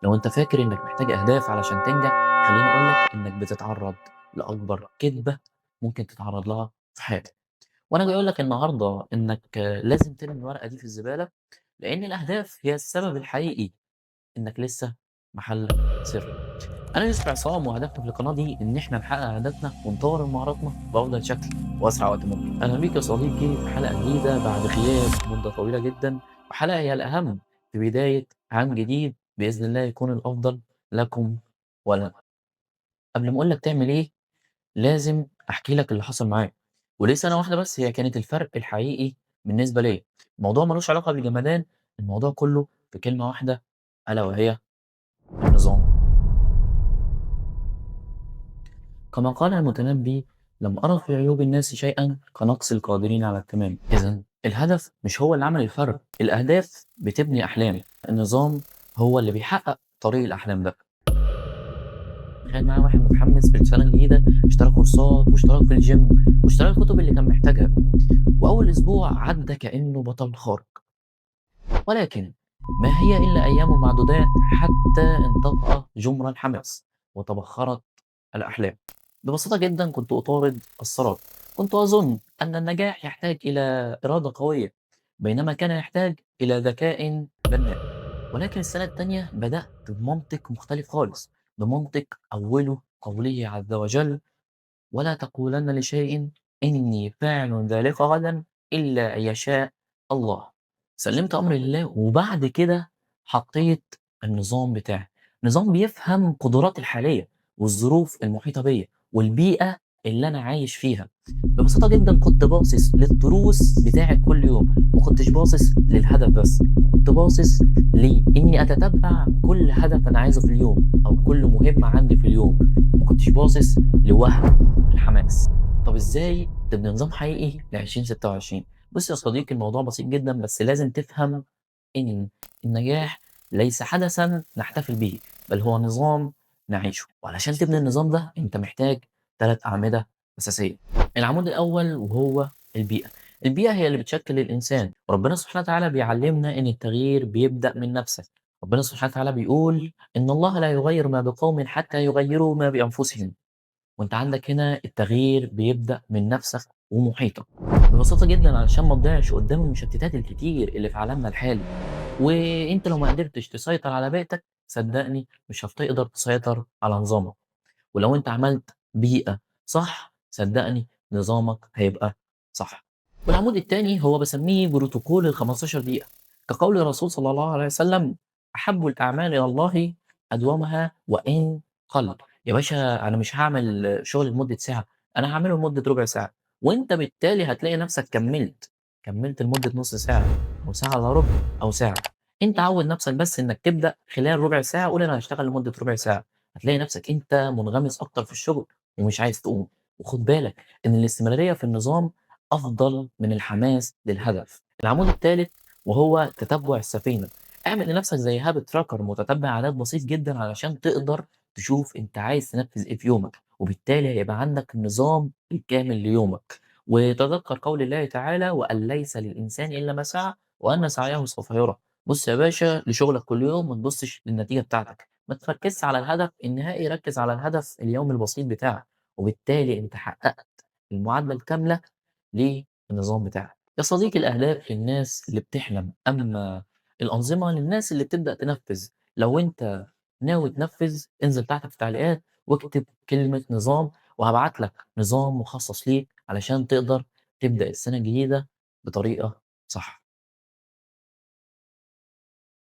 لو أنت فاكر إنك محتاج أهداف علشان تنجح، خلّيني أقول لك إنك بتتعرّض لأكبر كدبة ممكن تتعرّض لها في حياتك، وأنا جاي أقول لك النهارده إنك لازم ترمي الورقة دي في الزبالة، لإن الأهداف هي السبب الحقيقي إنك لسه محلك سر. أنا يوسف عصام وهدفنا في القناة دي إن إحنا نحقق أهدافنا ونطوّر من مهاراتنا بأفضل شكل وأسرع وقت ممكن. أهلًا بيك يا صديقي في حلقة جديدة بعد غياب مدة طويلة جدًا، وحلقة هي الأهم في بداية عام جديد بإذن الله يكون الأفضل لكم ولنا. قبل ما أقول لك تعمل إيه، لازم أحكي لك اللي حصل معايا، وليه سنة واحدة بس هي كانت الفرق الحقيقي بالنسبة ليّا. الموضوع ما لوش علاقة بالجمدان، الموضوع كله في كلمة واحدة ألا وهي النظام. كما قال المتنبي: لم أرى في عيوب الناس شيئا كنقص القادرين على التمام. إذا الهدف مش هو اللي عمل الفرق، الأهداف بتبني أحلام، النظام هو اللي بيحقق طريق الأحلام ده. تخيل معايا واحد متحمس في السنة الجديدة، اشترى كورسات واشترك في الجيم واشترى الكتب اللي كان محتاجها، وأول أسبوع عدى كأنه بطل خارق، ولكن ما هي إلا أيام معدودات حتى انطفأ جمر الحماس وتبخرت الأحلام. ببساطة جدًا كنت أطارد السراب، كنت أظن أن النجاح يحتاج إلى إرادة قوية، بينما كان يحتاج إلى ذكاء بناء. ولكن السنة التانية بدأت بمنطق مختلف خالص، بمنطق أوله قوله عز وجل: ولا تقولن لشيء إني فاعل ذلك غدًا إلا أن يشاء الله. سلِّمت أمري لله، وبعد كده حطيت النظام بتاعي، نظام بيفهم قدراتي الحالية والظروف المحيطة بيّا والبيئة اللي أنا عايش فيها. ببساطة جدًا كنت باصص للتروس بتاعة كل يوم، ما كنتش باصص للهدف بس، كنت باصص لإني أتتبع كل هدف أنا عايزه في اليوم أو كل مهمة عندي في اليوم، ما كنتش باصص لوهم الحماس. طب إزاي تبني نظام حقيقي ل2026؟ بُص يا صديقي، الموضوع بسيط جدًا، بس لازم تفهم إن النجاح ليس حدثًا نحتفل به، بل هو نظام نعيشه. وعلشان تبني النظام ده أنت محتاج 3 أعمدة أساسية. العمود الأول وهو البيئة. البيئة هي اللي بتشكل الإنسان، وربنا سبحانه وتعالى بيعلمنا إن التغيير بيبدأ من نفسك. ربنا سبحانه وتعالى بيقول: إن الله لا يغير ما بقوم حتى يغيروا ما بأنفسهم. وأنت عندك هنا التغيير بيبدأ من نفسك ومحيطك. ببساطة جدًا علشان ما تضيعش قدّام المشتتات الكتير اللي في عالمنا الحالي. وأنت لو ما قدرتش تسيطر على بيئتك، صدّقني مش هتقدر تسيطر على نظامك. ولو أنت عملت بيئة صح، صدّقني نظامك هيبقى صح. والعمود التاني هو باسميه بروتوكول ال15 دقيقة، كقول الرسول صلى الله عليه وسلم: أحب الأعمال إلى الله أدومها وإن قل. يا باشا أنا مش هاعمل شغل لمدة ساعة، أنا هاعمله لمدة ربع ساعة، وأنت بالتالي هتلاقي نفسك كمّلت لمدة نُص ساعة أو ساعة إلا ربع أو ساعة. أنت عوّد نفسك بس إنك تبدأ خلال ربع ساعة، قُل أنا هاشتغل لمدة ربع ساعة. هتلاقي نفسك أنت منغمس أكتر في الشغل ومش عايز تقوم. وخُد بالك إن الاستمرارية في النظام أفضل من الحماس للهدف. العمود التالت وهو تتبُّع السفينة. اعمل لنفسك زي habit tracker متتبع عادات بسيط جدًا علشان تقدر تشوف أنت عايز تنفّذ إيه في يومك، وبالتالي هيبقى عندك النظام الكامل ليومك. وتذكّر قول الله تعالى: وأن ليس للإنسان إلا ما سعى وأن سعيه سوف يُرَى. بُص يا باشا لشغلك كل يوم، ما تبُصّش للنتيجة بتاعتك. ما تركّزش على الهدف النهائي، ركّز على الهدف اليومي البسيط بتاعك، وبالتالي أنت حقّقت المعادلة الكاملة للنظام بتاعك. يا صديقي الأهداف للناس اللي بتحلم، أمّا الأنظمة للناس اللي بتبدأ تنفّذ. لو أنت ناوي تنفّذ انزل تحت في التعليقات واكتب كلمة نظام، وهابعت لك نظام مخصص ليك علشان تقدر تبدأ السنة الجديدة بطريقة صح.